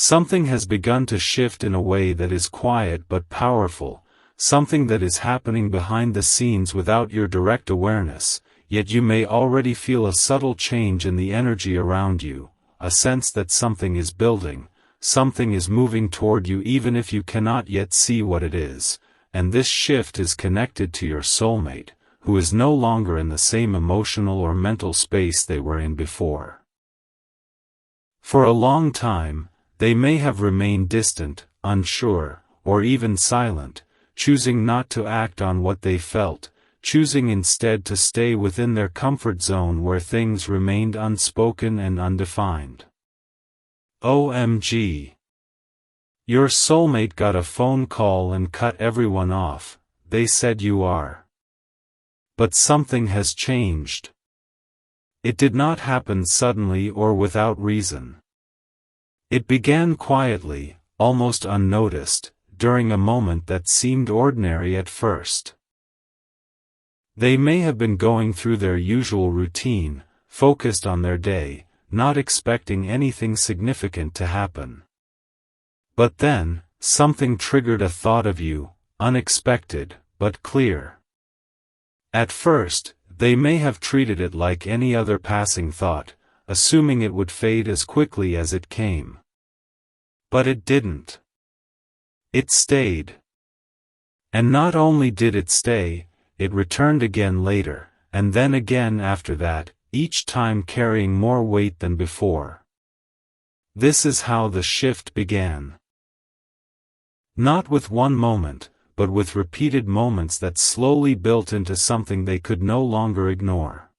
Something has begun to shift in a way that is quiet but powerful, something that is happening behind the scenes without your direct awareness, yet you may already feel a subtle change in the energy around you, a sense that something is building, something is moving toward you even if you cannot yet see what it is, and this shift is connected to your soulmate, who is no longer in the same emotional or mental space they were in before. For a long time, they may have remained distant, unsure, or even silent, choosing not to act on what they felt, choosing instead to stay within their comfort zone where things remained unspoken and undefined. OMG. Your soulmate got a phone call and cut everyone off, they said you are. But something has changed. It did not happen suddenly or without reason. It began quietly, almost unnoticed, during a moment that seemed ordinary at first. They may have been going through their usual routine, focused on their day, not expecting anything significant to happen. But then, something triggered a thought of you, unexpected, but clear. At first, they may have treated it like any other passing thought, assuming it would fade as quickly as it came. But it didn't. It stayed. And not only did it stay, it returned again later, and then again after that, each time carrying more weight than before. This is how the shift began. Not with one moment, but with repeated moments that slowly built into something they could no longer ignore.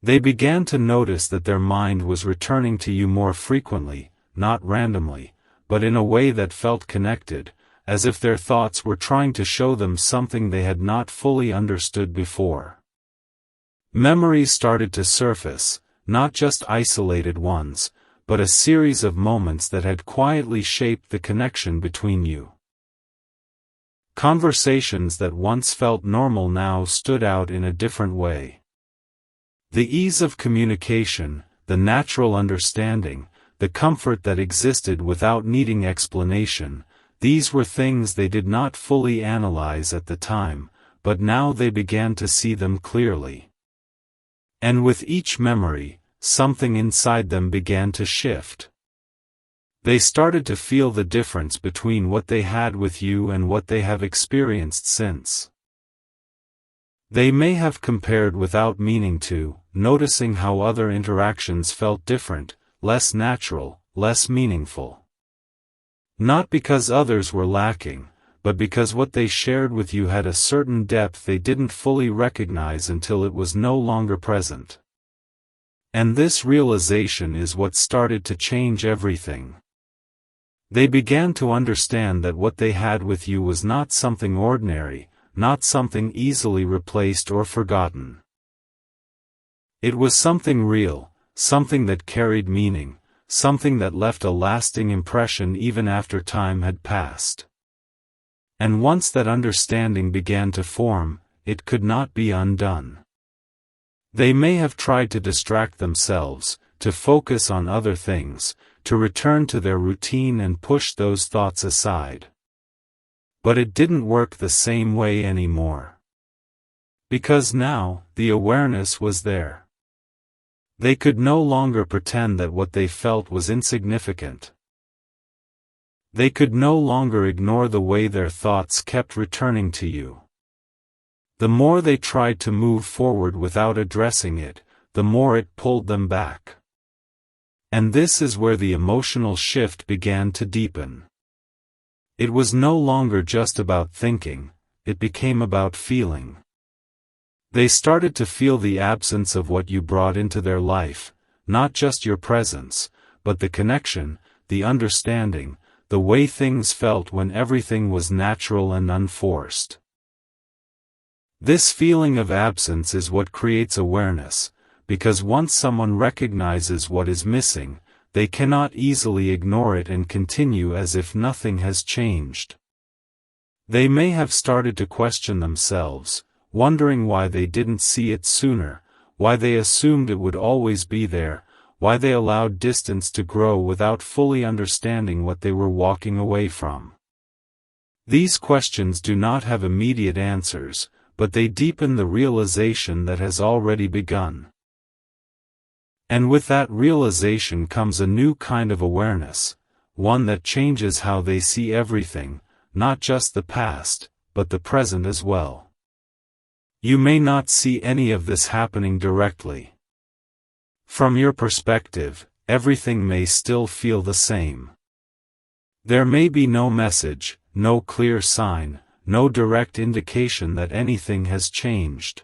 They began to notice that their mind was returning to you more frequently, not randomly, but in a way that felt connected, as if their thoughts were trying to show them something they had not fully understood before. Memories started to surface, not just isolated ones, but a series of moments that had quietly shaped the connection between you. Conversations that once felt normal now stood out in a different way. The ease of communication, the natural understanding, the comfort that existed without needing explanation, these were things they did not fully analyze at the time, but now they began to see them clearly. And with each memory, something inside them began to shift. They started to feel the difference between what they had with you and what they have experienced since. They may have compared without meaning to, noticing how other interactions felt different, less natural, less meaningful. Not because others were lacking, but because what they shared with you had a certain depth they didn't fully recognize until it was no longer present. And this realization is what started to change everything. They began to understand that what they had with you was not something ordinary, not something easily replaced or forgotten. It was something real, something that carried meaning, something that left a lasting impression even after time had passed. And once that understanding began to form, it could not be undone. They may have tried to distract themselves, to focus on other things, to return to their routine and push those thoughts aside. But it didn't work the same way anymore. Because now, the awareness was there. They could no longer pretend that what they felt was insignificant. They could no longer ignore the way their thoughts kept returning to you. The more they tried to move forward without addressing it, the more it pulled them back. And this is where the emotional shift began to deepen. It was no longer just about thinking, it became about feeling. They started to feel the absence of what you brought into their life, not just your presence, but the connection, the understanding, the way things felt when everything was natural and unforced. This feeling of absence is what creates awareness, because once someone recognizes what is missing, they cannot easily ignore it and continue as if nothing has changed. They may have started to question themselves, wondering why they didn't see it sooner, why they assumed it would always be there, why they allowed distance to grow without fully understanding what they were walking away from. These questions do not have immediate answers, but they deepen the realization that has already begun. And with that realization comes a new kind of awareness, one that changes how they see everything, not just the past, but the present as well. You may not see any of this happening directly. From your perspective, everything may still feel the same. There may be no message, no clear sign, no direct indication that anything has changed.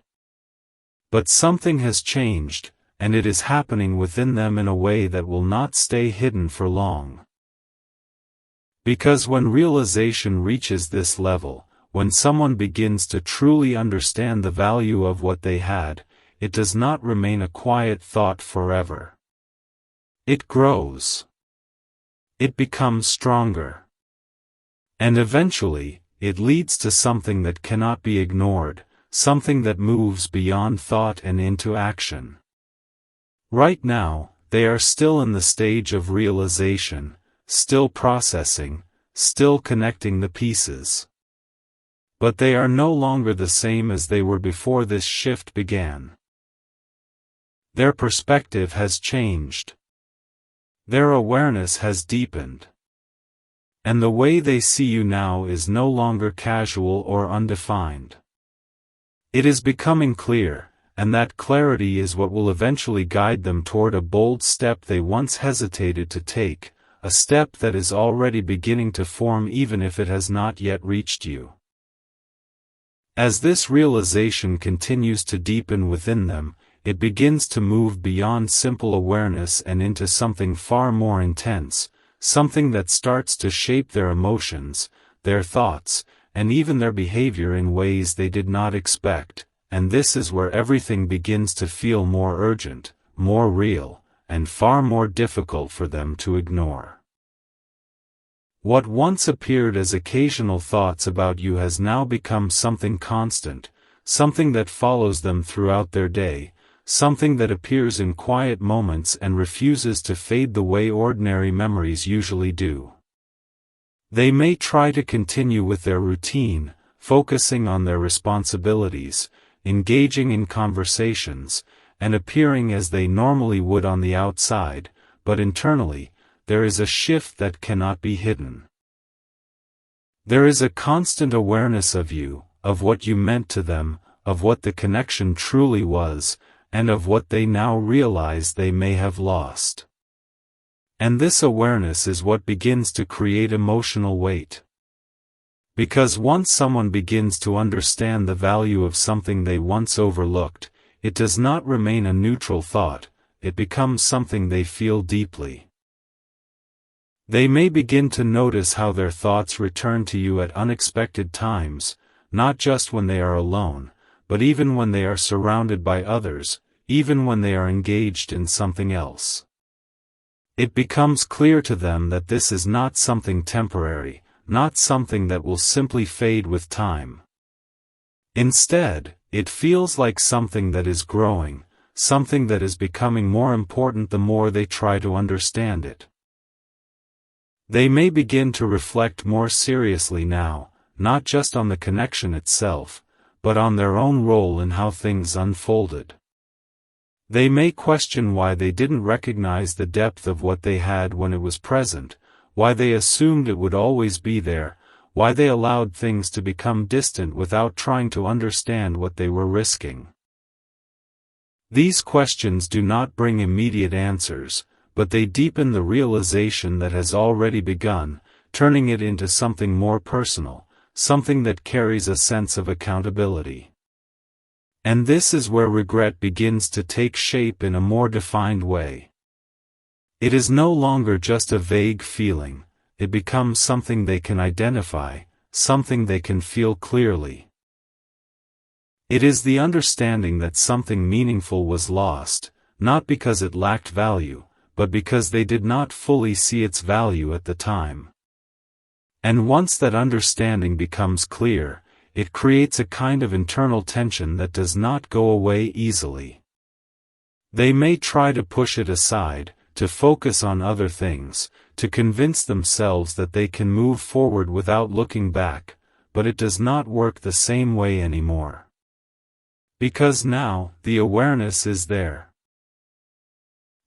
But something has changed, and it is happening within them in a way that will not stay hidden for long. Because when realization reaches this level, when someone begins to truly understand the value of what they had, it does not remain a quiet thought forever. It grows. It becomes stronger. And eventually, it leads to something that cannot be ignored, something that moves beyond thought and into action. Right now, they are still in the stage of realization, still processing, still connecting the pieces. But they are no longer the same as they were before this shift began. Their perspective has changed. Their awareness has deepened. And the way they see you now is no longer casual or undefined. It is becoming clear, and that clarity is what will eventually guide them toward a bold step they once hesitated to take, a step that is already beginning to form even if it has not yet reached you. As this realization continues to deepen within them, it begins to move beyond simple awareness and into something far more intense, something that starts to shape their emotions, their thoughts, and even their behavior in ways they did not expect, and this is where everything begins to feel more urgent, more real, and far more difficult for them to ignore. What once appeared as occasional thoughts about you has now become something constant, something that follows them throughout their day, something that appears in quiet moments and refuses to fade the way ordinary memories usually do. They may try to continue with their routine, focusing on their responsibilities, engaging in conversations, and appearing as they normally would on the outside, but internally, there is a shift that cannot be hidden. There is a constant awareness of you, of what you meant to them, of what the connection truly was, and of what they now realize they may have lost. And this awareness is what begins to create emotional weight. Because once someone begins to understand the value of something they once overlooked, it does not remain a neutral thought, it becomes something they feel deeply. They may begin to notice how their thoughts return to you at unexpected times, not just when they are alone, but even when they are surrounded by others, even when they are engaged in something else. It becomes clear to them that this is not something temporary, not something that will simply fade with time. Instead, it feels like something that is growing, something that is becoming more important the more they try to understand it. They may begin to reflect more seriously now, not just on the connection itself, but on their own role in how things unfolded. They may question why they didn't recognize the depth of what they had when it was present, why they assumed it would always be there, why they allowed things to become distant without trying to understand what they were risking. These questions do not bring immediate answers, but they deepen the realization that has already begun, turning it into something more personal, something that carries a sense of accountability. And this is where regret begins to take shape in a more defined way. It is no longer just a vague feeling, it becomes something they can identify, something they can feel clearly. It is the understanding that something meaningful was lost, not because it lacked value, but because they did not fully see its value at the time. And once that understanding becomes clear, it creates a kind of internal tension that does not go away easily. They may try to push it aside, to focus on other things, to convince themselves that they can move forward without looking back, but it does not work the same way anymore. Because now, the awareness is there.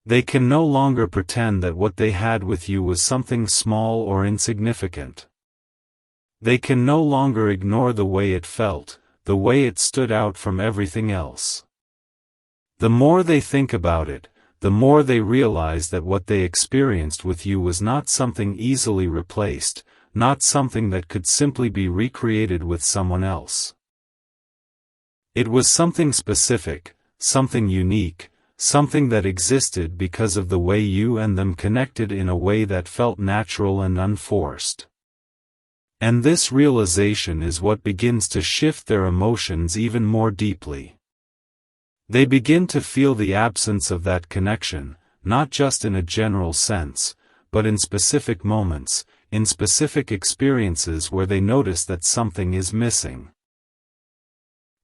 They can no longer pretend that what they had with you was something small or insignificant. They can no longer ignore the way it felt, the way it stood out from everything else. The more they think about it, the more they realize that what they experienced with you was not something easily replaced, not something that could simply be recreated with someone else. It was something specific, something unique, something that existed because of the way you and them connected in a way that felt natural and unforced. And this realization is what begins to shift their emotions even more deeply. They begin to feel the absence of that connection, not just in a general sense, but in specific moments, in specific experiences where they notice that something is missing.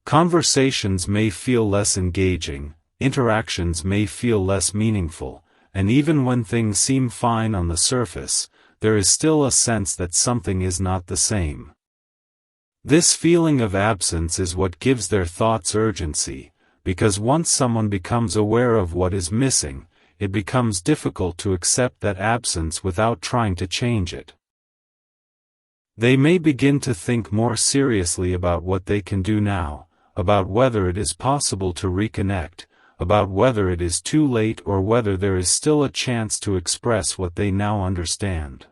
Conversations may feel less engaging, interactions may feel less meaningful, and even when things seem fine on the surface, there is still a sense that something is not the same. This feeling of absence is what gives their thoughts urgency, because once someone becomes aware of what is missing, it becomes difficult to accept that absence without trying to change it. They may begin to think more seriously about what they can do now, about whether it is possible to reconnect, about whether it is too late or whether there is still a chance to express what they now understand.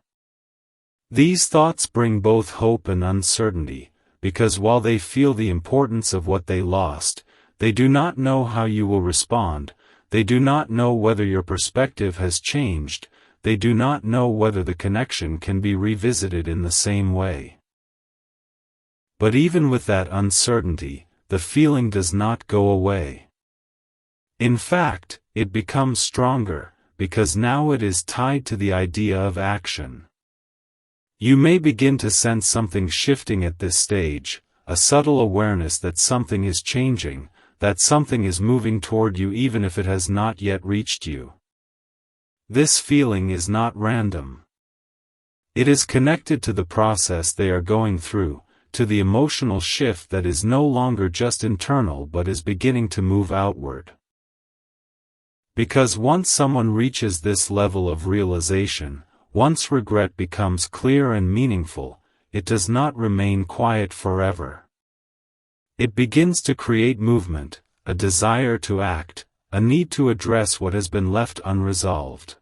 These thoughts bring both hope and uncertainty, because while they feel the importance of what they lost, they do not know how you will respond, they do not know whether your perspective has changed, they do not know whether the connection can be revisited in the same way. But even with that uncertainty, the feeling does not go away. In fact, it becomes stronger, because now it is tied to the idea of action. You may begin to sense something shifting at this stage, a subtle awareness that something is changing, that something is moving toward you even if it has not yet reached you. This feeling is not random. It is connected to the process they are going through, to the emotional shift that is no longer just internal but is beginning to move outward. Because once someone reaches this level of realization, once regret becomes clear and meaningful, it does not remain quiet forever. It begins to create movement, a desire to act, a need to address what has been left unresolved.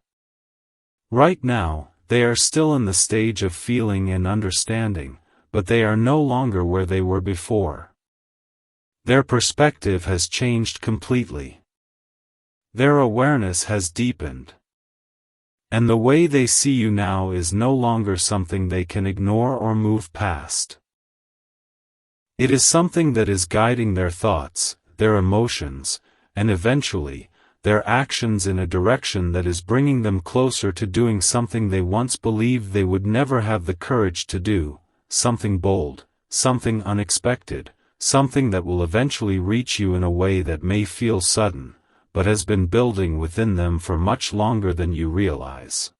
Right now, they are still in the stage of feeling and understanding, but they are no longer where they were before. Their perspective has changed completely. Their awareness has deepened. And the way they see you now is no longer something they can ignore or move past. It is something that is guiding their thoughts, their emotions, and eventually, their actions in a direction that is bringing them closer to doing something they once believed they would never have the courage to do, something bold, something unexpected, something that will eventually reach you in a way that may feel sudden, but has been building within them for much longer than you realize.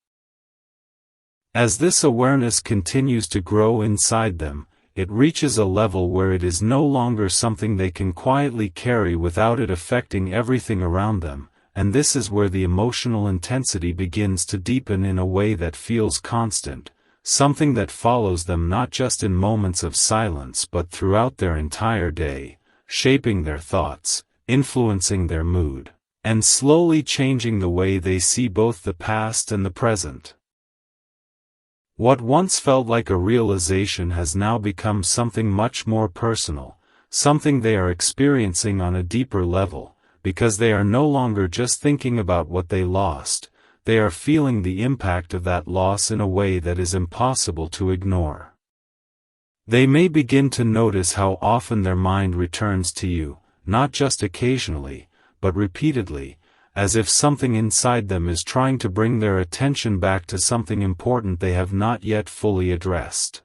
As this awareness continues to grow inside them, it reaches a level where it is no longer something they can quietly carry without it affecting everything around them, and this is where the emotional intensity begins to deepen in a way that feels constant, something that follows them not just in moments of silence but throughout their entire day, shaping their thoughts, influencing their mood, and slowly changing the way they see both the past and the present. What once felt like a realization has now become something much more personal, something they are experiencing on a deeper level, because they are no longer just thinking about what they lost, they are feeling the impact of that loss in a way that is impossible to ignore. They may begin to notice how often their mind returns to you, not just occasionally, but repeatedly, as if something inside them is trying to bring their attention back to something important they have not yet fully addressed.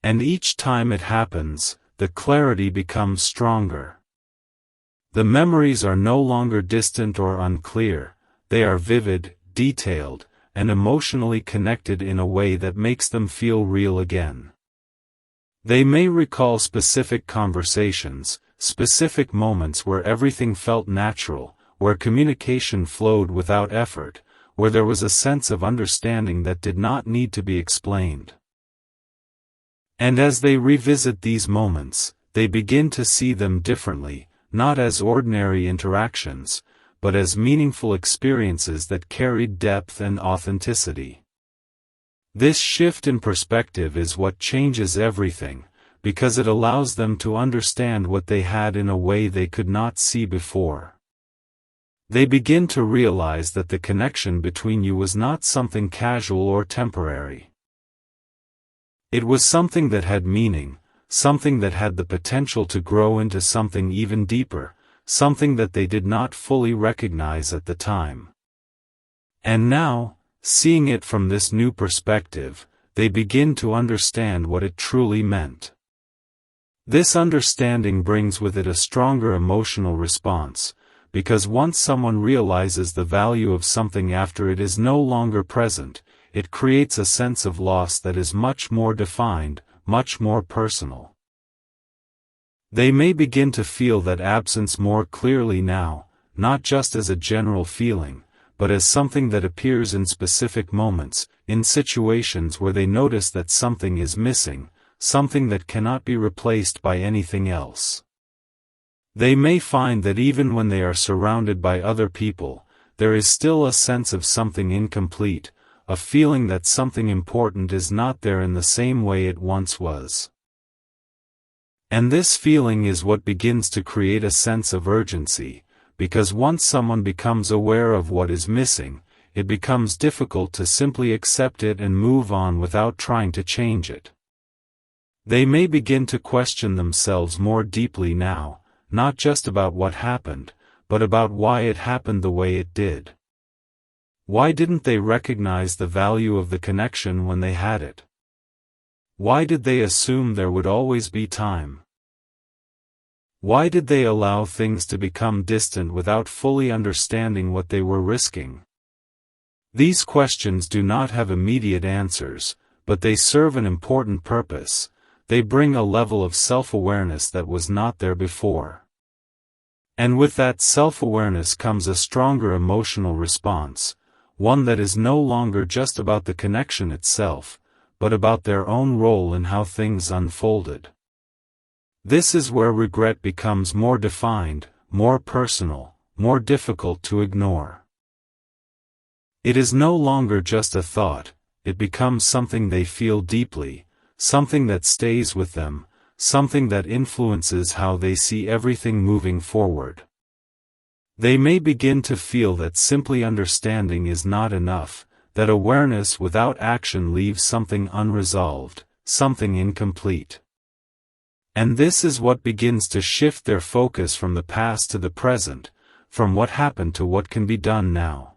And each time it happens, the clarity becomes stronger. The memories are no longer distant or unclear, they are vivid, detailed, and emotionally connected in a way that makes them feel real again. They may recall specific conversations, specific moments where everything felt natural, where communication flowed without effort, where there was a sense of understanding that did not need to be explained. And as they revisit these moments, they begin to see them differently, not as ordinary interactions, but as meaningful experiences that carried depth and authenticity. This shift in perspective is what changes everything, because it allows them to understand what they had in a way they could not see before. They begin to realize that the connection between you was not something casual or temporary. It was something that had meaning, something that had the potential to grow into something even deeper, something that they did not fully recognize at the time. And now, seeing it from this new perspective, they begin to understand what it truly meant. This understanding brings with it a stronger emotional response, because once someone realizes the value of something after it is no longer present, it creates a sense of loss that is much more defined, much more personal. They may begin to feel that absence more clearly now, not just as a general feeling, but as something that appears in specific moments, in situations where they notice that something is missing, something that cannot be replaced by anything else. They may find that even when they are surrounded by other people, there is still a sense of something incomplete, a feeling that something important is not there in the same way it once was. And this feeling is what begins to create a sense of urgency, because once someone becomes aware of what is missing, it becomes difficult to simply accept it and move on without trying to change it. They may begin to question themselves more deeply now, not just about what happened, but about why it happened the way it did. Why didn't they recognize the value of the connection when they had it? Why did they assume there would always be time? Why did they allow things to become distant without fully understanding what they were risking? These questions do not have immediate answers, but they serve an important purpose. They bring a level of self-awareness that was not there before. And with that self-awareness comes a stronger emotional response, one that is no longer just about the connection itself, but about their own role in how things unfolded. This is where regret becomes more defined, more personal, more difficult to ignore. It is no longer just a thought, it becomes something they feel deeply, something that stays with them, something that influences how they see everything moving forward. They may begin to feel that simply understanding is not enough, that awareness without action leaves something unresolved, something incomplete. And this is what begins to shift their focus from the past to the present, from what happened to what can be done now.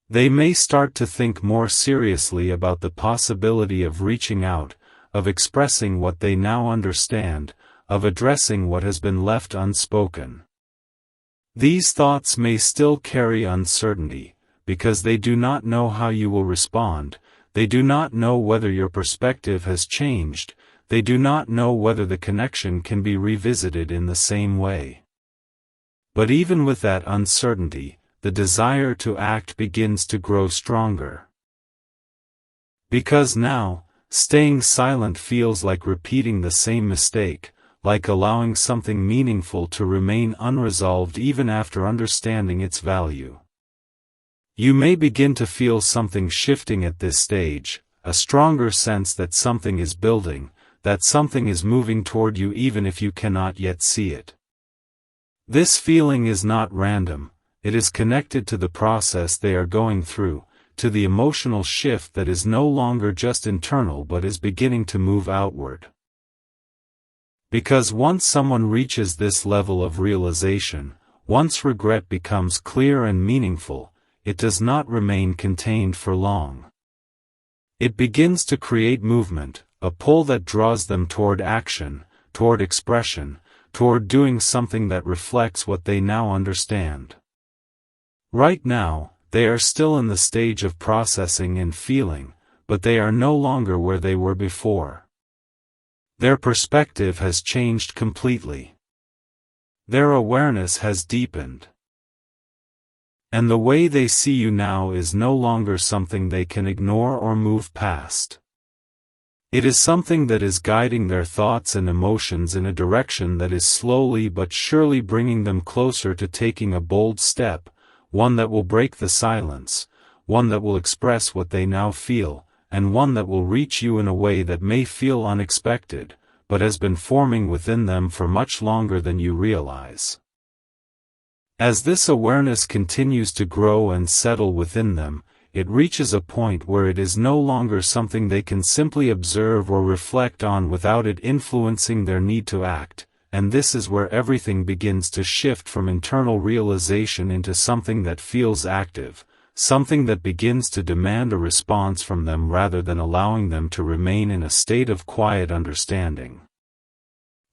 They may start to think more seriously about the possibility of reaching out, of expressing what they now understand, of addressing what has been left unspoken. These thoughts may still carry uncertainty, because they do not know how you will respond, they do not know whether your perspective has changed, they do not know whether the connection can be revisited in the same way. But even with that uncertainty, the desire to act begins to grow stronger. Because now, staying silent feels like repeating the same mistake, like allowing something meaningful to remain unresolved even after understanding its value. You may begin to feel something shifting at this stage, a stronger sense that something is building, that something is moving toward you even if you cannot yet see it. This feeling is not random, it is connected to the process they are going through, to the emotional shift that is no longer just internal but is beginning to move outward. Because once someone reaches this level of realization, once regret becomes clear and meaningful, it does not remain contained for long. It begins to create movement, a pull that draws them toward action, toward expression, toward doing something that reflects what they now understand. Right now, they are still in the stage of processing and feeling, but they are no longer where they were before. Their perspective has changed completely. Their awareness has deepened. And the way they see you now is no longer something they can ignore or move past. It is something that is guiding their thoughts and emotions in a direction that is slowly but surely bringing them closer to taking a bold step, one that will break the silence, one that will express what they now feel, and one that will reach you in a way that may feel unexpected, but has been forming within them for much longer than you realize. As this awareness continues to grow and settle within them, it reaches a point where it is no longer something they can simply observe or reflect on without it influencing their need to act, and this is where everything begins to shift from internal realization into something that feels active, something that begins to demand a response from them rather than allowing them to remain in a state of quiet understanding.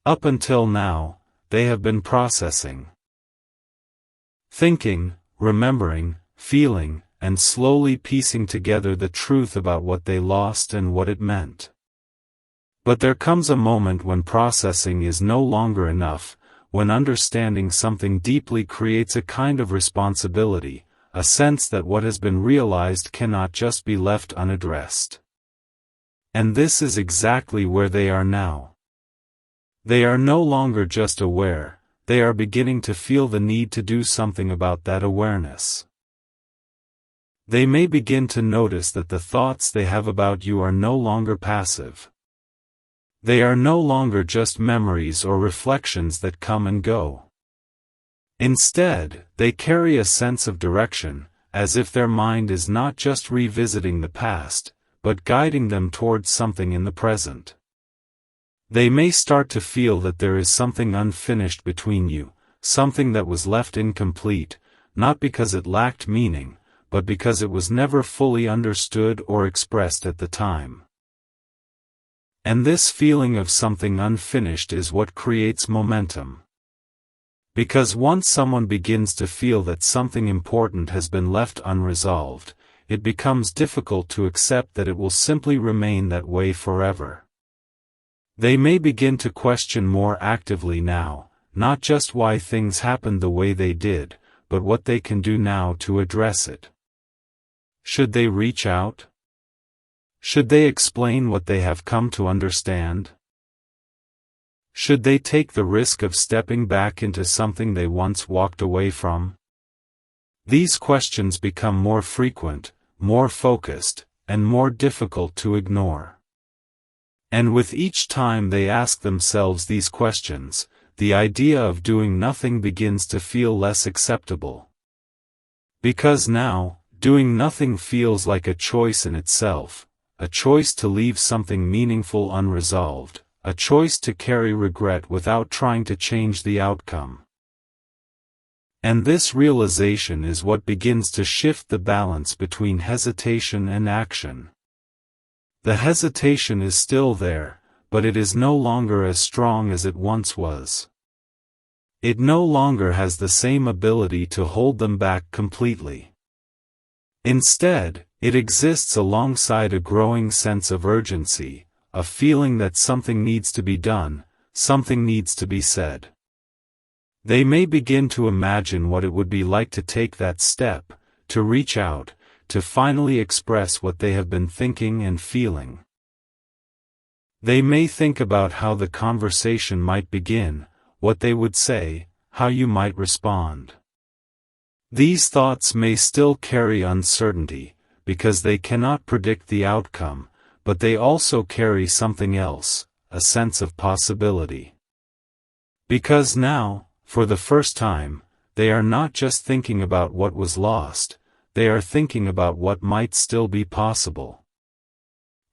Up until now, they have been processing, thinking, remembering, feeling, and slowly piecing together the truth about what they lost and what it meant. But there comes a moment when processing is no longer enough, when understanding something deeply creates a kind of responsibility, a sense that what has been realized cannot just be left unaddressed. And this is exactly where they are now. They are no longer just aware, they are beginning to feel the need to do something about that awareness. They may begin to notice that the thoughts they have about you are no longer passive. They are no longer just memories or reflections that come and go. Instead, they carry a sense of direction, as if their mind is not just revisiting the past, but guiding them towards something in the present. They may start to feel that there is something unfinished between you, something that was left incomplete, not because it lacked meaning, but because it was never fully understood or expressed at the time. And this feeling of something unfinished is what creates momentum. Because once someone begins to feel that something important has been left unresolved, it becomes difficult to accept that it will simply remain that way forever. They may begin to question more actively now, not just why things happened the way they did, but what they can do now to address it. Should they reach out? Should they explain what they have come to understand? Should they take the risk of stepping back into something they once walked away from? These questions become more frequent, more focused, and more difficult to ignore. And with each time they ask themselves these questions, the idea of doing nothing begins to feel less acceptable. Because now, doing nothing feels like a choice in itself, a choice to leave something meaningful unresolved, a choice to carry regret without trying to change the outcome. And this realization is what begins to shift the balance between hesitation and action. The hesitation is still there, but it is no longer as strong as it once was. It no longer has the same ability to hold them back completely. Instead, it exists alongside a growing sense of urgency, a feeling that something needs to be done, something needs to be said. They may begin to imagine what it would be like to take that step, to reach out, to finally express what they have been thinking and feeling. They may think about how the conversation might begin, what they would say, how you might respond. These thoughts may still carry uncertainty, because they cannot predict the outcome, but they also carry something else, a sense of possibility. Because now, for the first time, they are not just thinking about what was lost, they are thinking about what might still be possible.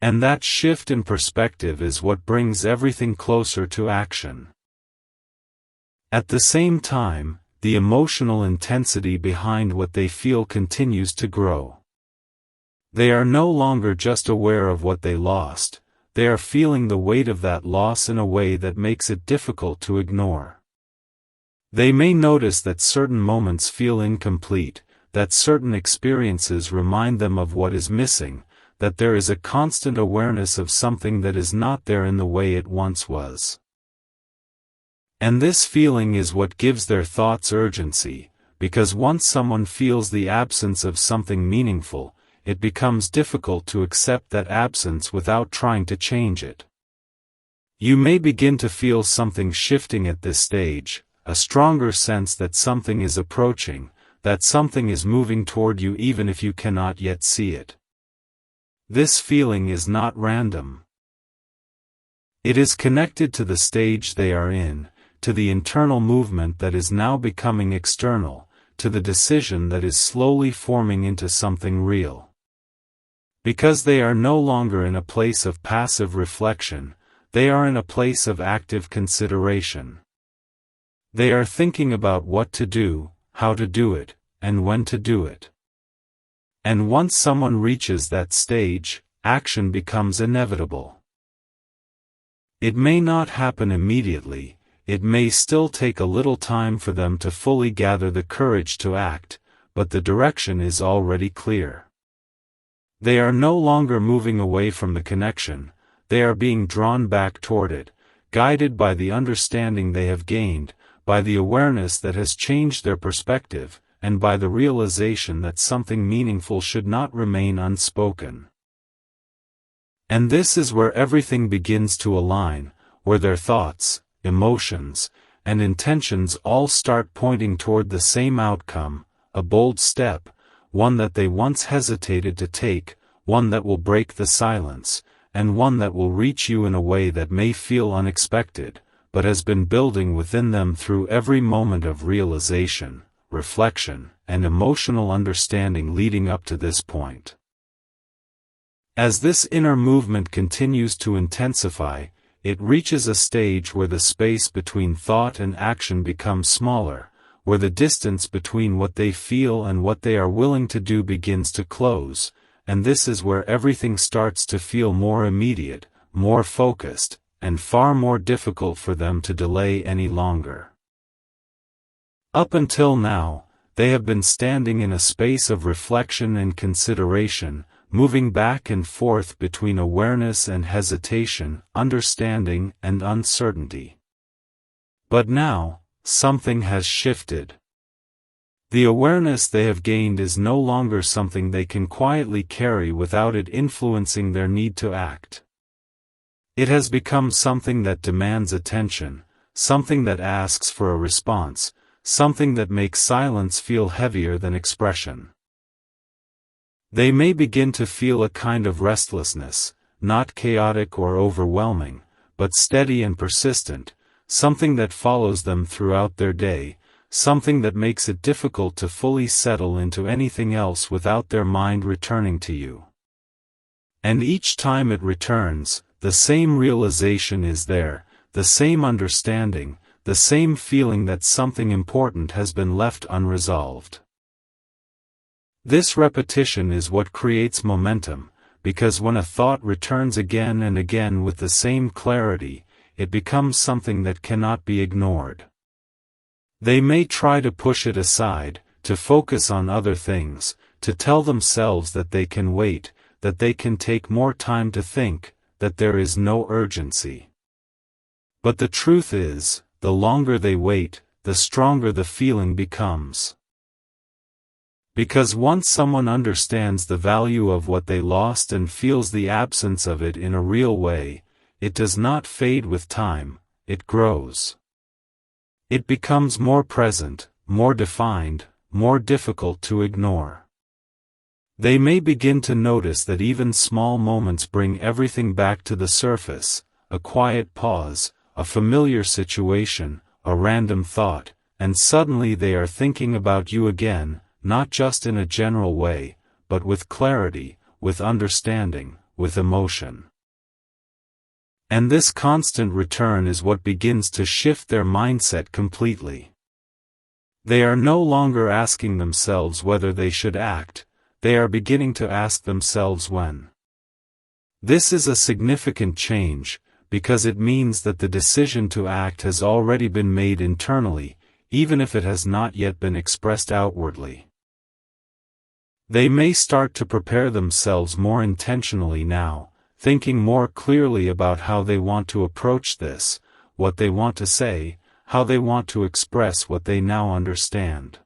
And that shift in perspective is what brings everything closer to action. At the same time, the emotional intensity behind what they feel continues to grow. They are no longer just aware of what they lost, they are feeling the weight of that loss in a way that makes it difficult to ignore. They may notice that certain moments feel incomplete, that certain experiences remind them of what is missing, that there is a constant awareness of something that is not there in the way it once was. And this feeling is what gives their thoughts urgency, because once someone feels the absence of something meaningful, it becomes difficult to accept that absence without trying to change it. You may begin to feel something shifting at this stage, a stronger sense that something is approaching, that something is moving toward you even if you cannot yet see it. This feeling is not random. It is connected to the stage they are in, to the internal movement that is now becoming external, to the decision that is slowly forming into something real. Because they are no longer in a place of passive reflection, they are in a place of active consideration. They are thinking about what to do, how to do it, and when to do it. And once someone reaches that stage, action becomes inevitable. It may not happen immediately, it may still take a little time for them to fully gather the courage to act, but the direction is already clear. They are no longer moving away from the connection, they are being drawn back toward it, guided by the understanding they have gained, by the awareness that has changed their perspective, and by the realization that something meaningful should not remain unspoken. And this is where everything begins to align, where their thoughts, emotions, and intentions all start pointing toward the same outcome, a bold step, one that they once hesitated to take, one that will break the silence, and one that will reach you in a way that may feel unexpected, but has been building within them through every moment of realization, reflection, and emotional understanding leading up to this point. As this inner movement continues to intensify, it reaches a stage where the space between thought and action becomes smaller, where the distance between what they feel and what they are willing to do begins to close, and this is where everything starts to feel more immediate, more focused, and far more difficult for them to delay any longer. Up until now, they have been standing in a space of reflection and consideration, moving back and forth between awareness and hesitation, understanding and uncertainty. But now, something has shifted. The awareness they have gained is no longer something they can quietly carry without it influencing their need to act. It has become something that demands attention, something that asks for a response, something that makes silence feel heavier than expression. They may begin to feel a kind of restlessness, not chaotic or overwhelming, but steady and persistent, something that follows them throughout their day, something that makes it difficult to fully settle into anything else without their mind returning to you. And each time it returns, the same realization is there, the same understanding, the same feeling that something important has been left unresolved. This repetition is what creates momentum, because when a thought returns again and again with the same clarity, it becomes something that cannot be ignored. They may try to push it aside, to focus on other things, to tell themselves that they can wait, that they can take more time to think, that there is no urgency. But the truth is, the longer they wait, the stronger the feeling becomes. Because once someone understands the value of what they lost and feels the absence of it in a real way, it does not fade with time, it grows. It becomes more present, more defined, more difficult to ignore. They may begin to notice that even small moments bring everything back to the surface, a quiet pause, a familiar situation, a random thought, and suddenly they are thinking about you again, not just in a general way, but with clarity, with understanding, with emotion. And this constant return is what begins to shift their mindset completely. They are no longer asking themselves whether they should act, they are beginning to ask themselves when. This is a significant change, because it means that the decision to act has already been made internally, even if it has not yet been expressed outwardly. They may start to prepare themselves more intentionally now, thinking more clearly about how they want to approach this, what they want to say, how they want to express what they now understand.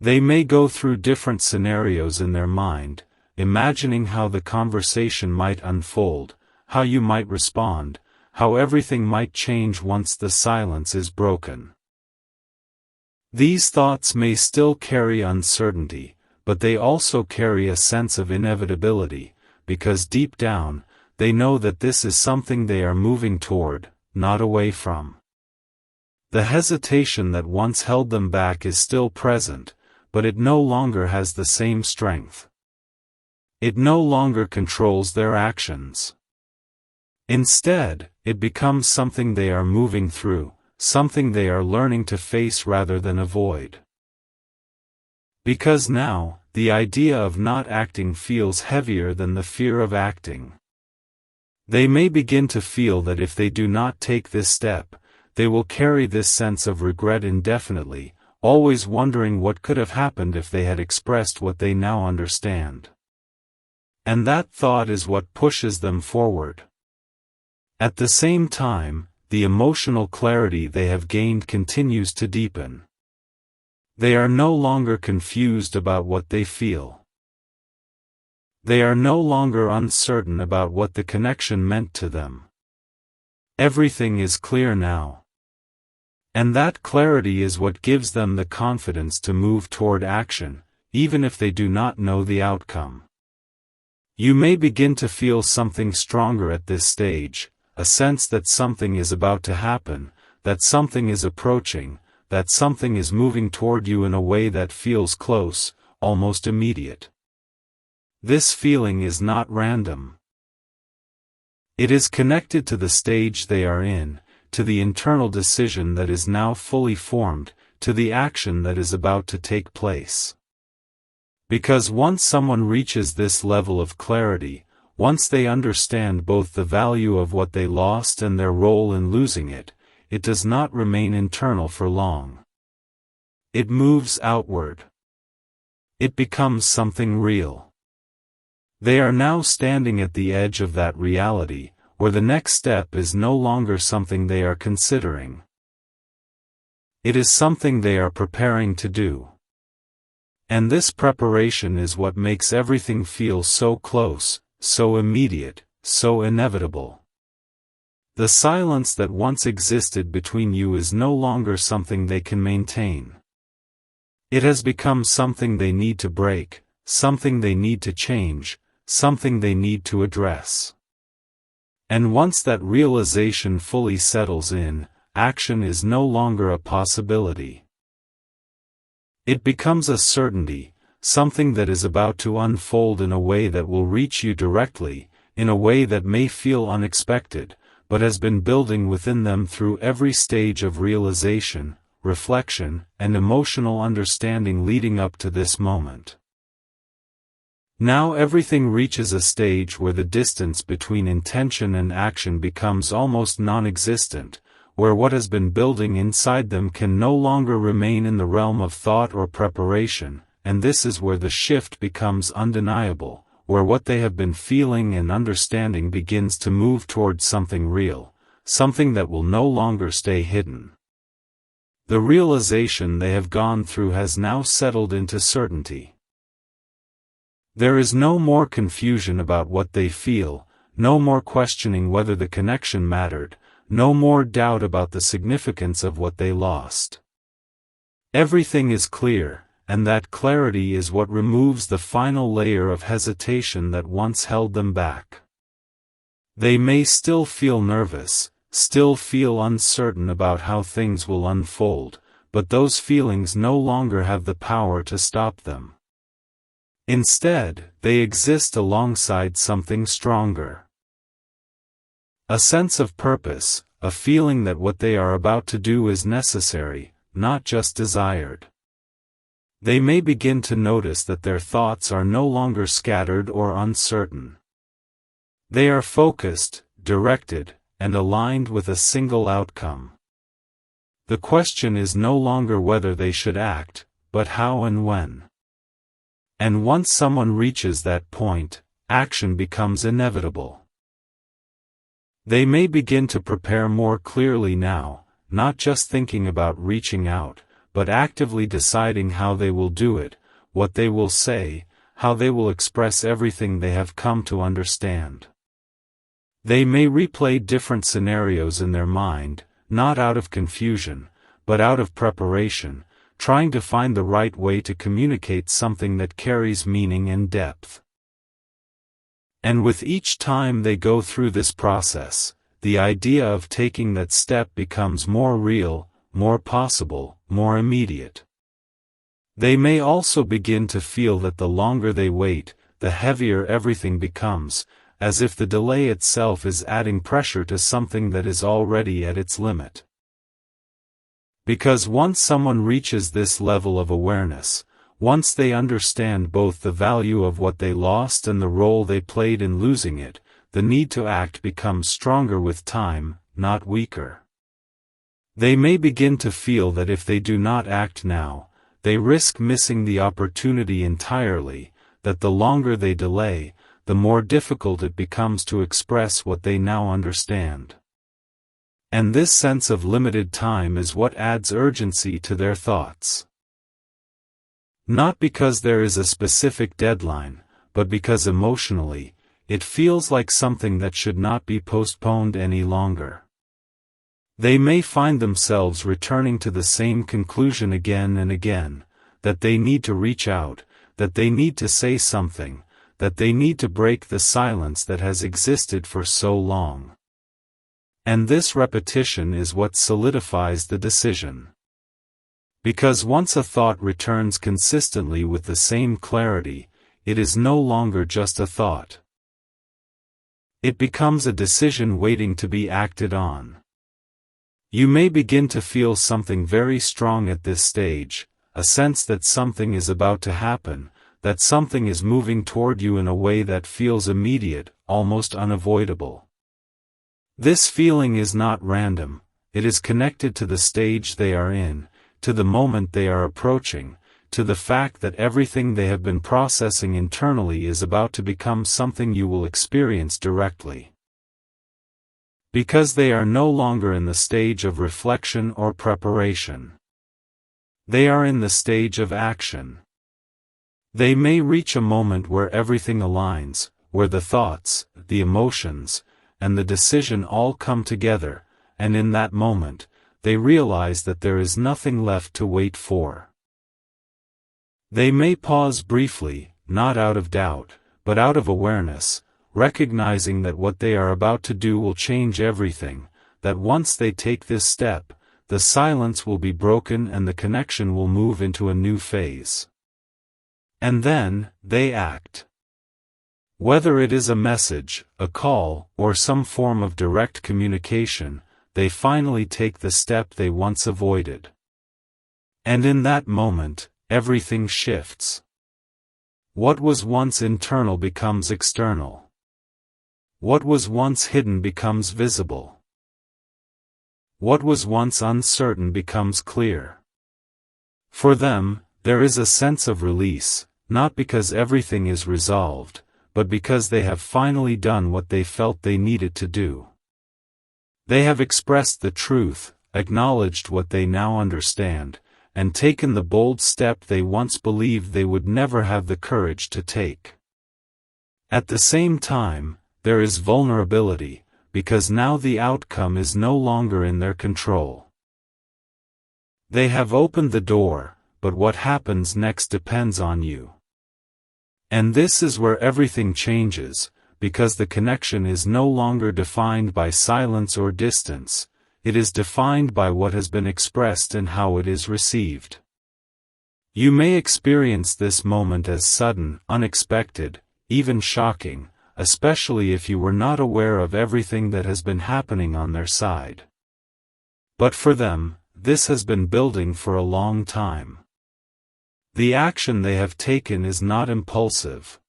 They may go through different scenarios in their mind, imagining how the conversation might unfold, how you might respond, how everything might change once the silence is broken. These thoughts may still carry uncertainty, but they also carry a sense of inevitability, because deep down, they know that this is something they are moving toward, not away from. The hesitation that once held them back is still present, but it no longer has the same strength. It no longer controls their actions. Instead, it becomes something they are moving through, something they are learning to face rather than avoid. Because now, the idea of not acting feels heavier than the fear of acting. They may begin to feel that if they do not take this step, they will carry this sense of regret indefinitely, always wondering what could have happened if they had expressed what they now understand. And that thought is what pushes them forward. At the same time, the emotional clarity they have gained continues to deepen. They are no longer confused about what they feel. They are no longer uncertain about what the connection meant to them. Everything is clear now. And that clarity is what gives them the confidence to move toward action, even if they do not know the outcome. You may begin to feel something stronger at this stage, a sense that something is about to happen, that something is approaching, that something is moving toward you in a way that feels close, almost immediate. This feeling is not random. It is connected to the stage they are in, to the internal decision that is now fully formed, to the action that is about to take place. Because once someone reaches this level of clarity, once they understand both the value of what they lost and their role in losing it, it does not remain internal for long. It moves outward. It becomes something real. They are now standing at the edge of that reality, where the next step is no longer something they are considering. It is something they are preparing to do. And this preparation is what makes everything feel so close, so immediate, so inevitable. The silence that once existed between you is no longer something they can maintain. It has become something they need to break, something they need to change, something they need to address. And once that realization fully settles in, action is no longer a possibility. It becomes a certainty, something that is about to unfold in a way that will reach you directly, in a way that may feel unexpected, but has been building within them through every stage of realization, reflection, and emotional understanding leading up to this moment. Now everything reaches a stage where the distance between intention and action becomes almost non-existent, where what has been building inside them can no longer remain in the realm of thought or preparation, and this is where the shift becomes undeniable, where what they have been feeling and understanding begins to move towards something real, something that will no longer stay hidden. The realization they have gone through has now settled into certainty. There is no more confusion about what they feel, no more questioning whether the connection mattered, no more doubt about the significance of what they lost. Everything is clear, and that clarity is what removes the final layer of hesitation that once held them back. They may still feel nervous, still feel uncertain about how things will unfold, but those feelings no longer have the power to stop them. Instead, they exist alongside something stronger. A sense of purpose, a feeling that what they are about to do is necessary, not just desired. They may begin to notice that their thoughts are no longer scattered or uncertain. They are focused, directed, and aligned with a single outcome. The question is no longer whether they should act, but how and when. And once someone reaches that point, action becomes inevitable. They may begin to prepare more clearly now, not just thinking about reaching out, but actively deciding how they will do it, what they will say, how they will express everything they have come to understand. They may replay different scenarios in their mind, not out of confusion, but out of preparation, trying to find the right way to communicate something that carries meaning and depth. And with each time they go through this process, the idea of taking that step becomes more real, more possible, more immediate. They may also begin to feel that the longer they wait, the heavier everything becomes, as if the delay itself is adding pressure to something that is already at its limit. Because once someone reaches this level of awareness, once they understand both the value of what they lost and the role they played in losing it, the need to act becomes stronger with time, not weaker. They may begin to feel that if they do not act now, they risk missing the opportunity entirely, that the longer they delay, the more difficult it becomes to express what they now understand. And this sense of limited time is what adds urgency to their thoughts. Not because there is a specific deadline, but because emotionally, it feels like something that should not be postponed any longer. They may find themselves returning to the same conclusion again and again, that they need to reach out, that they need to say something, that they need to break the silence that has existed for so long. And this repetition is what solidifies the decision. Because once a thought returns consistently with the same clarity, it is no longer just a thought. It becomes a decision waiting to be acted on. You may begin to feel something very strong at this stage, a sense that something is about to happen, that something is moving toward you in a way that feels immediate, almost unavoidable. This feeling is not random, it is connected to the stage they are in, to the moment they are approaching, to the fact that everything they have been processing internally is about to become something you will experience directly. Because they are no longer in the stage of reflection or preparation. They are in the stage of action. They may reach a moment where everything aligns, where the thoughts, the emotions, and the decision all come together, and in that moment, they realize that there is nothing left to wait for. They may pause briefly, not out of doubt, but out of awareness, recognizing that what they are about to do will change everything, that once they take this step, the silence will be broken and the connection will move into a new phase. And then, they act. Whether it is a message, a call, or some form of direct communication, they finally take the step they once avoided. And in that moment, everything shifts. What was once internal becomes external. What was once hidden becomes visible. What was once uncertain becomes clear. For them, there is a sense of release, not because everything is resolved, but because they have finally done what they felt they needed to do. They have expressed the truth, acknowledged what they now understand, and taken the bold step they once believed they would never have the courage to take. At the same time, there is vulnerability, because now the outcome is no longer in their control. They have opened the door, but what happens next depends on you. And this is where everything changes, because the connection is no longer defined by silence or distance, it is defined by what has been expressed and how it is received. You may experience this moment as sudden, unexpected, even shocking, especially if you were not aware of everything that has been happening on their side. But for them, this has been building for a long time. The action they have taken is not impulsive.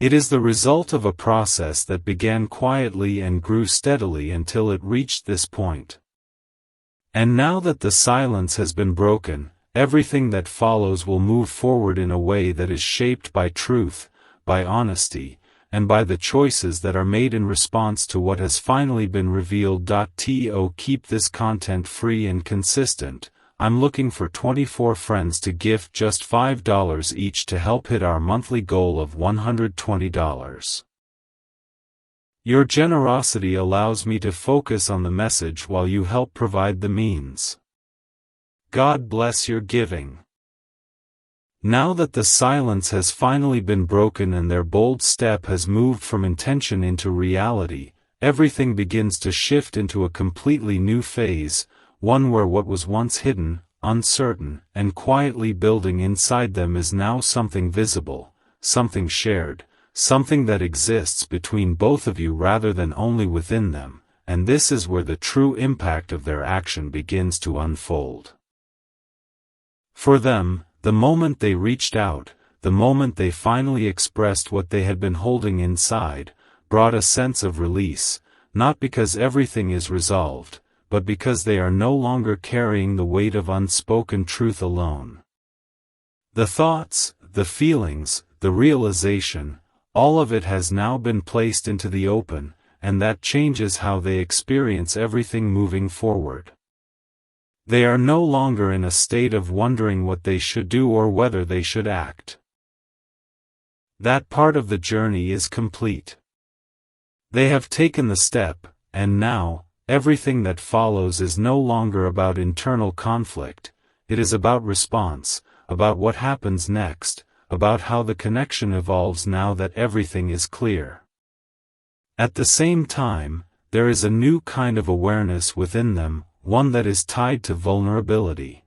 It is the result of a process that began quietly and grew steadily until it reached this point. And now that the silence has been broken, everything that follows will move forward in a way that is shaped by truth, by honesty, and by the choices that are made in response to what has finally been revealed. To keep this content free and consistent, I'm looking for 24 friends to gift just $5 each to help hit our monthly goal of $120. Your generosity allows me to focus on the message while you help provide the means. God bless your giving. Now that the silence has finally been broken and their bold step has moved from intention into reality, everything begins to shift into a completely new phase, one where what was once hidden, uncertain, and quietly building inside them is now something visible, something shared, something that exists between both of you rather than only within them, and this is where the true impact of their action begins to unfold. For them, the moment they reached out, the moment they finally expressed what they had been holding inside, brought a sense of release, not because everything is resolved, but because they are no longer carrying the weight of unspoken truth alone. The thoughts, the feelings, the realization, all of it has now been placed into the open, and that changes how they experience everything moving forward. They are no longer in a state of wondering what they should do or whether they should act. That part of the journey is complete. They have taken the step, and now, everything that follows is no longer about internal conflict, it is about response, about what happens next, about how the connection evolves now that everything is clear. At the same time, there is a new kind of awareness within them, one that is tied to vulnerability.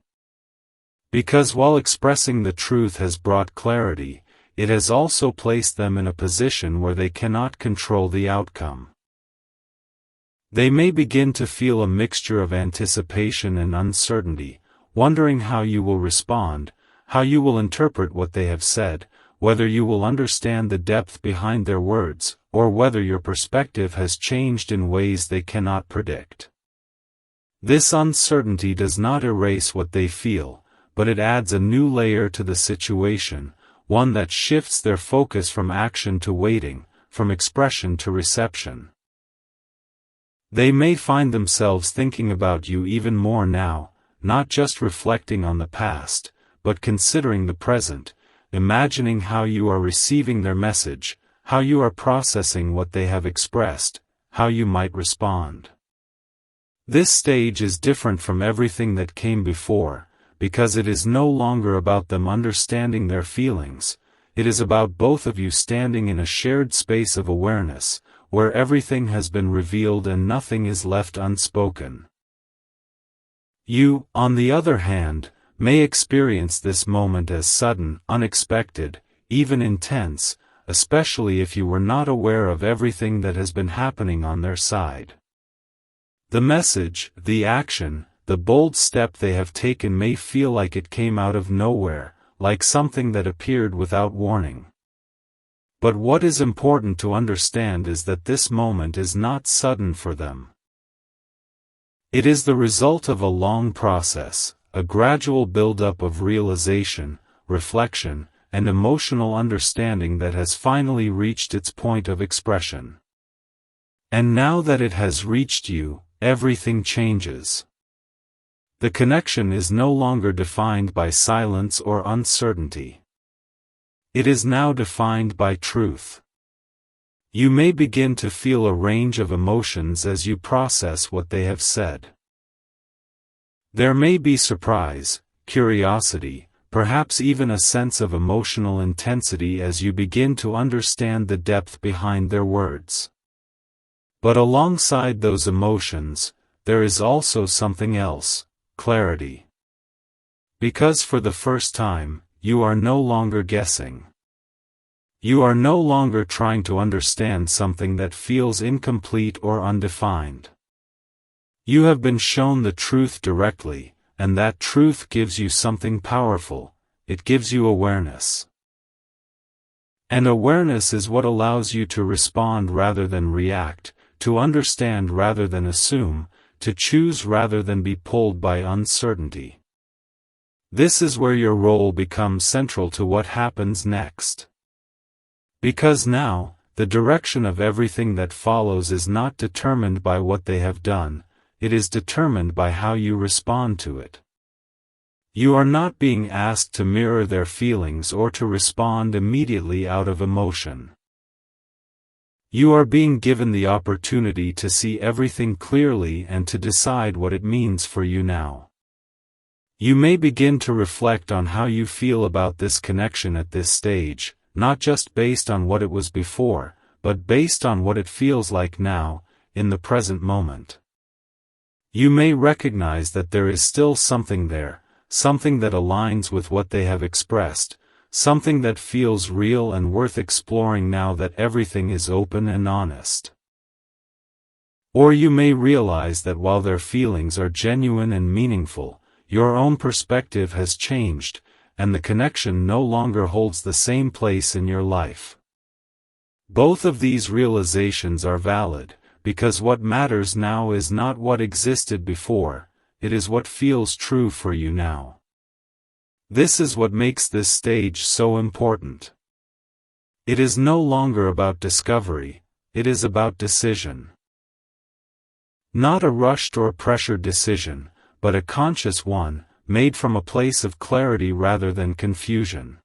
Because while expressing the truth has brought clarity, it has also placed them in a position where they cannot control the outcome. They may begin to feel a mixture of anticipation and uncertainty, wondering how you will respond, how you will interpret what they have said, whether you will understand the depth behind their words, or whether your perspective has changed in ways they cannot predict. This uncertainty does not erase what they feel, but it adds a new layer to the situation, one that shifts their focus from action to waiting, from expression to reception. They may find themselves thinking about you even more now, not just reflecting on the past, but considering the present, imagining how you are receiving their message, how you are processing what they have expressed, how you might respond. This stage is different from everything that came before, because it is no longer about them understanding their feelings, it is about both of you standing in a shared space of awareness, where everything has been revealed and nothing is left unspoken. You, on the other hand, may experience this moment as sudden, unexpected, even intense, especially if you were not aware of everything that has been happening on their side. The message, the action, the bold step they have taken may feel like it came out of nowhere, like something that appeared without warning. But what is important to understand is that this moment is not sudden for them. It is the result of a long process, a gradual buildup of realization, reflection, and emotional understanding that has finally reached its point of expression. And now that it has reached you, everything changes. The connection is no longer defined by silence or uncertainty. It is now defined by truth. You may begin to feel a range of emotions as you process what they have said. There may be surprise, curiosity, perhaps even a sense of emotional intensity as you begin to understand the depth behind their words. But alongside those emotions, there is also something else, clarity. Because for the first time, you are no longer guessing. You are no longer trying to understand something that feels incomplete or undefined. You have been shown the truth directly, and that truth gives you something powerful, it gives you awareness. And awareness is what allows you to respond rather than react, to understand rather than assume, to choose rather than be pulled by uncertainty. This is where your role becomes central to what happens next. Because now, the direction of everything that follows is not determined by what they have done, it is determined by how you respond to it. You are not being asked to mirror their feelings or to respond immediately out of emotion. You are being given the opportunity to see everything clearly and to decide what it means for you now. You may begin to reflect on how you feel about this connection at this stage, not just based on what it was before, but based on what it feels like now, in the present moment. You may recognize that there is still something there, something that aligns with what they have expressed, something that feels real and worth exploring now that everything is open and honest. Or you may realize that while their feelings are genuine and meaningful, your own perspective has changed, and the connection no longer holds the same place in your life. Both of these realizations are valid, because what matters now is not what existed before, it is what feels true for you now. This is what makes this stage so important. It is no longer about discovery, it is about decision. Not a rushed or pressured decision, but a conscious one, made from a place of clarity rather than confusion.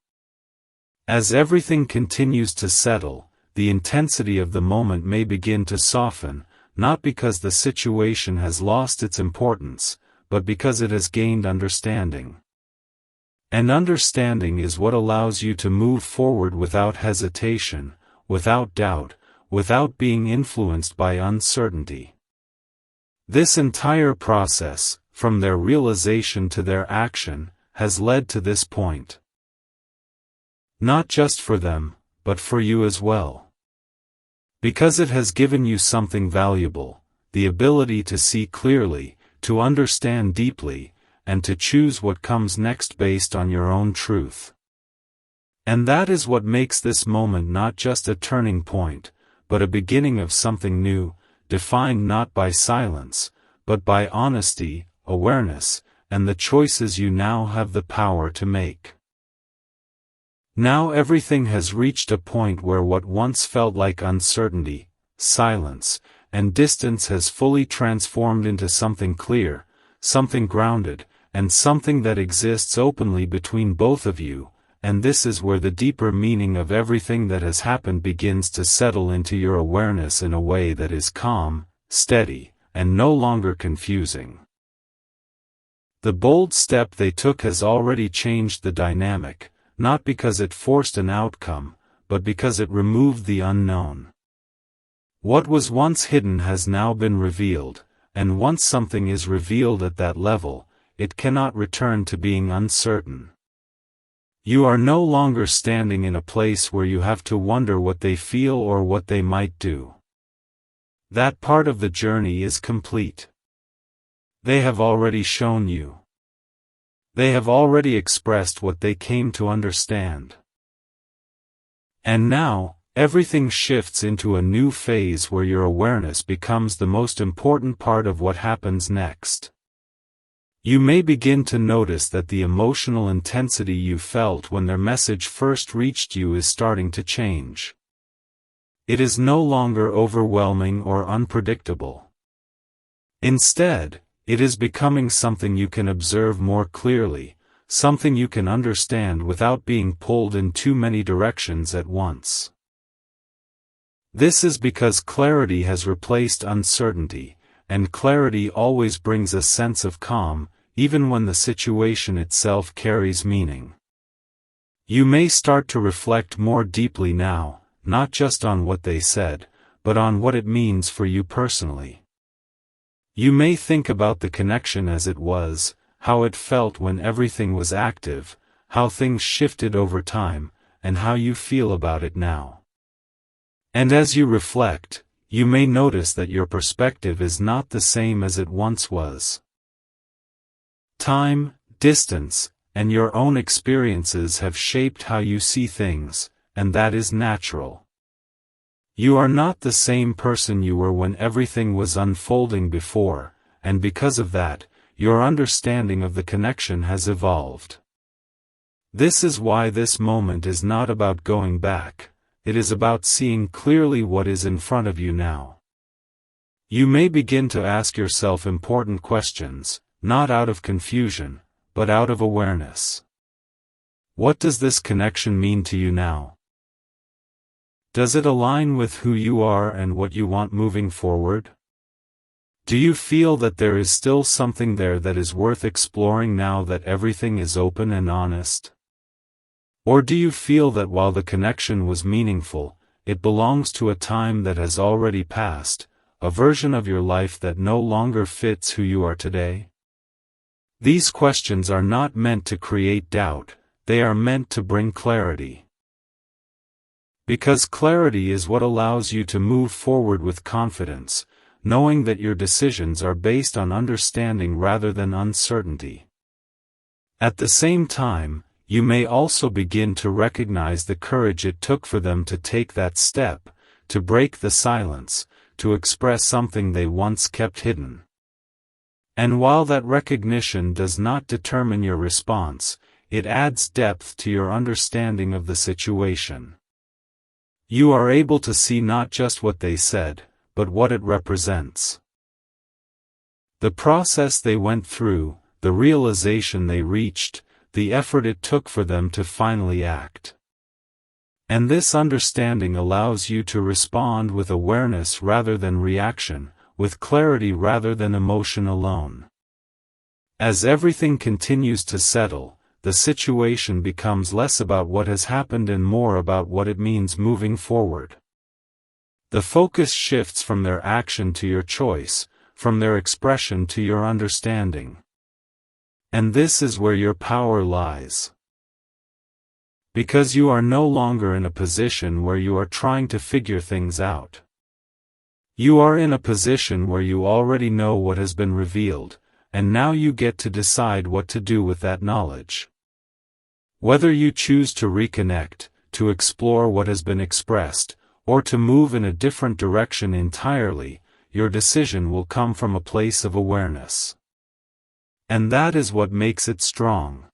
As everything continues to settle, the intensity of the moment may begin to soften, not because the situation has lost its importance, but because it has gained understanding. And understanding is what allows you to move forward without hesitation, without doubt, without being influenced by uncertainty. This entire process, from their realization to their action, has led to this point. Not just for them, but for you as well. Because it has given you something valuable, the ability to see clearly, to understand deeply, and to choose what comes next based on your own truth. And that is what makes this moment not just a turning point, but a beginning of something new, defined not by silence, but by honesty, awareness, and the choices you now have the power to make. Now everything has reached a point where what once felt like uncertainty, silence, and distance has fully transformed into something clear, something grounded, and something that exists openly between both of you, and this is where the deeper meaning of everything that has happened begins to settle into your awareness in a way that is calm, steady, and no longer confusing. The bold step they took has already changed the dynamic, not because it forced an outcome, but because it removed the unknown. What was once hidden has now been revealed, and once something is revealed at that level, it cannot return to being uncertain. You are no longer standing in a place where you have to wonder what they feel or what they might do. That part of the journey is complete. They have already shown you. They have already expressed what they came to understand. And now, everything shifts into a new phase where your awareness becomes the most important part of what happens next. You may begin to notice that the emotional intensity you felt when their message first reached you is starting to change. It is no longer overwhelming or unpredictable. Instead, it is becoming something you can observe more clearly, something you can understand without being pulled in too many directions at once. This is because clarity has replaced uncertainty, and clarity always brings a sense of calm, even when the situation itself carries meaning. You may start to reflect more deeply now, not just on what they said, but on what it means for you personally. You may think about the connection as it was, how it felt when everything was active, how things shifted over time, and how you feel about it now. And as you reflect, you may notice that your perspective is not the same as it once was. Time, distance, and your own experiences have shaped how you see things, and that is natural. You are not the same person you were when everything was unfolding before, and because of that, your understanding of the connection has evolved. This is why this moment is not about going back, it is about seeing clearly what is in front of you now. You may begin to ask yourself important questions, not out of confusion, but out of awareness. What does this connection mean to you now? Does it align with who you are and what you want moving forward? Do you feel that there is still something there that is worth exploring now that everything is open and honest? Or do you feel that while the connection was meaningful, it belongs to a time that has already passed, a version of your life that no longer fits who you are today? These questions are not meant to create doubt, they are meant to bring clarity. Because clarity is what allows you to move forward with confidence, knowing that your decisions are based on understanding rather than uncertainty. At the same time, you may also begin to recognize the courage it took for them to take that step, to break the silence, to express something they once kept hidden. And while that recognition does not determine your response, it adds depth to your understanding of the situation. You are able to see not just what they said, but what it represents. The process they went through, the realization they reached, the effort it took for them to finally act. And this understanding allows you to respond with awareness rather than reaction, with clarity rather than emotion alone. As everything continues to settle, the situation becomes less about what has happened and more about what it means moving forward. The focus shifts from their action to your choice, from their expression to your understanding. And this is where your power lies. Because you are no longer in a position where you are trying to figure things out. You are in a position where you already know what has been revealed, and now you get to decide what to do with that knowledge. Whether you choose to reconnect, to explore what has been expressed, or to move in a different direction entirely, your decision will come from a place of awareness. And that is what makes it strong.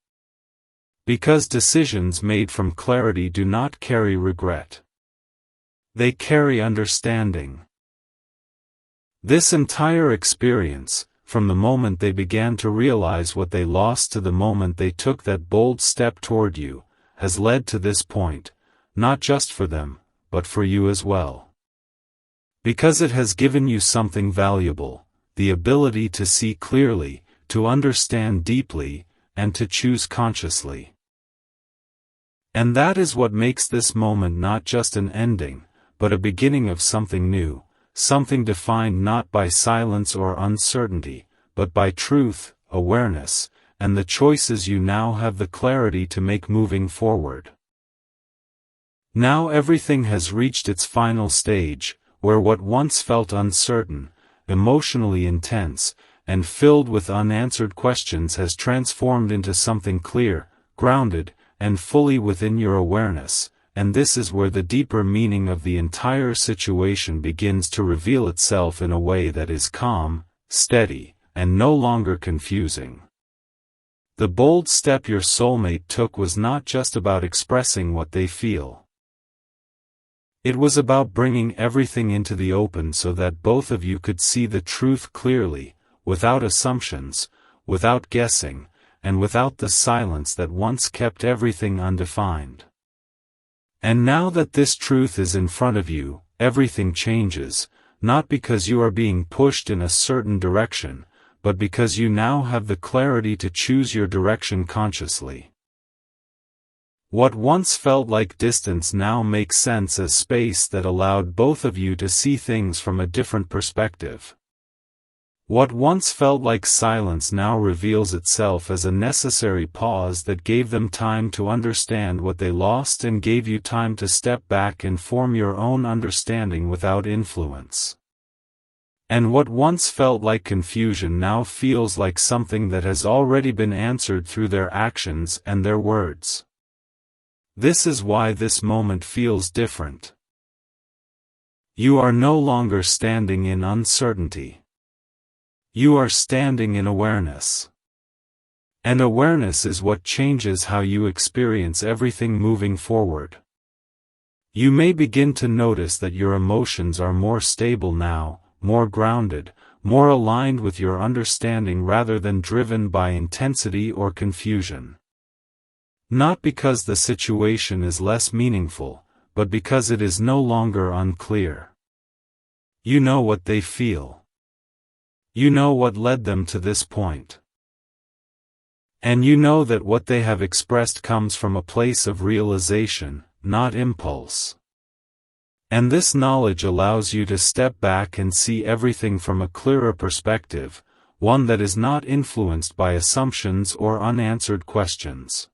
Because decisions made from clarity do not carry regret. They carry understanding. This entire experience, from the moment they began to realize what they lost to the moment they took that bold step toward you, has led to this point, not just for them, but for you as well. Because it has given you something valuable, the ability to see clearly, to understand deeply, and to choose consciously. And that is what makes this moment not just an ending, but a beginning of something new, something defined not by silence or uncertainty, but by truth, awareness, and the choices you now have the clarity to make moving forward. Now everything has reached its final stage, where what once felt uncertain, emotionally intense, and filled with unanswered questions has transformed into something clear, grounded, and fully within your awareness, and this is where the deeper meaning of the entire situation begins to reveal itself in a way that is calm, steady, and no longer confusing. The bold step your soulmate took was not just about expressing what they feel. It was about bringing everything into the open so that both of you could see the truth clearly, without assumptions, without guessing, and without the silence that once kept everything undefined. And now that this truth is in front of you, everything changes, not because you are being pushed in a certain direction, but because you now have the clarity to choose your direction consciously. What once felt like distance now makes sense as space that allowed both of you to see things from a different perspective. What once felt like silence now reveals itself as a necessary pause that gave them time to understand what they lost and gave you time to step back and form your own understanding without influence. And what once felt like confusion now feels like something that has already been answered through their actions and their words. This is why this moment feels different. You are no longer standing in uncertainty. You are standing in awareness. And awareness is what changes how you experience everything moving forward. You may begin to notice that your emotions are more stable now, more grounded, more aligned with your understanding rather than driven by intensity or confusion. Not because the situation is less meaningful, but because it is no longer unclear. You know what they feel. You know what led them to this point. And you know that what they have expressed comes from a place of realization, not impulse. And this knowledge allows you to step back and see everything from a clearer perspective, one that is not influenced by assumptions or unanswered questions.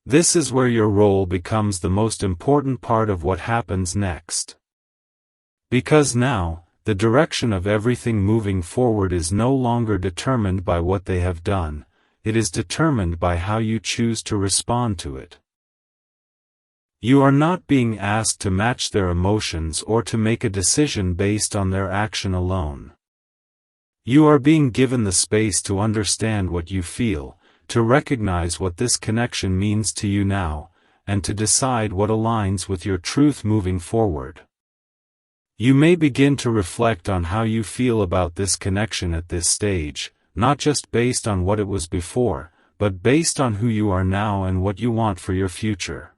This is where your role becomes the most important part of what happens next. Because now, the direction of everything moving forward is no longer determined by what they have done, it is determined by how you choose to respond to it. You are not being asked to match their emotions or to make a decision based on their action alone. You are being given the space to understand what you feel, to recognize what this connection means to you now, and to decide what aligns with your truth moving forward. You may begin to reflect on how you feel about this connection at this stage, not just based on what it was before, but based on who you are now and what you want for your future.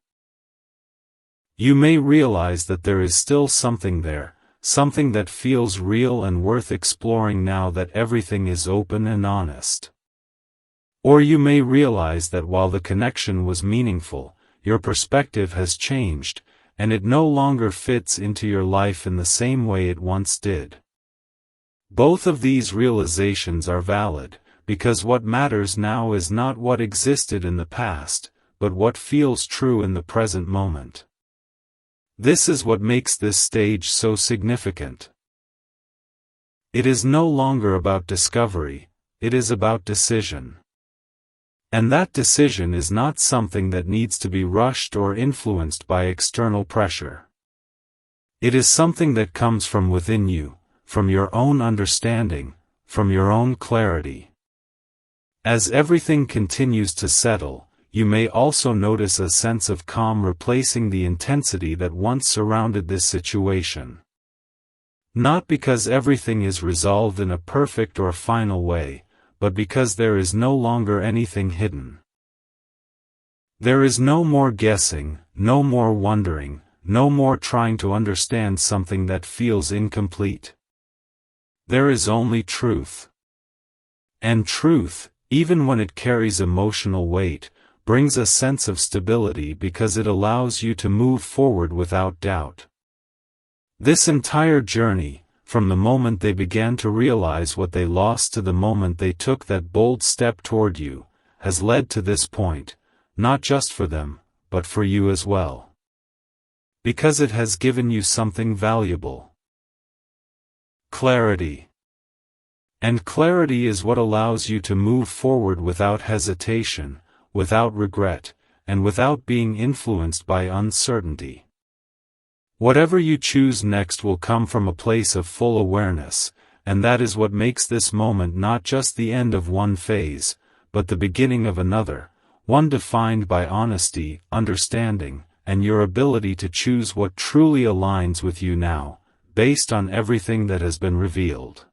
You may realize that there is still something there, something that feels real and worth exploring now that everything is open and honest. Or you may realize that while the connection was meaningful, your perspective has changed, and it no longer fits into your life in the same way it once did. Both of these realizations are valid, because what matters now is not what existed in the past, but what feels true in the present moment. This is what makes this stage so significant. It is no longer about discovery, it is about decision. And that decision is not something that needs to be rushed or influenced by external pressure. It is something that comes from within you, from your own understanding, from your own clarity. As everything continues to settle, you may also notice a sense of calm replacing the intensity that once surrounded this situation. Not because everything is resolved in a perfect or final way, but because there is no longer anything hidden. There is no more guessing, no more wondering, no more trying to understand something that feels incomplete. There is only truth. And truth, even when it carries emotional weight, brings a sense of stability because it allows you to move forward without doubt. This entire journey, from the moment they began to realize what they lost to the moment they took that bold step toward you, has led to this point, not just for them, but for you as well. Because it has given you something valuable. Clarity. And clarity is what allows you to move forward without hesitation, without regret, and without being influenced by uncertainty. Whatever you choose next will come from a place of full awareness, and that is what makes this moment not just the end of one phase, but the beginning of another, one defined by honesty, understanding, and your ability to choose what truly aligns with you now, based on everything that has been revealed.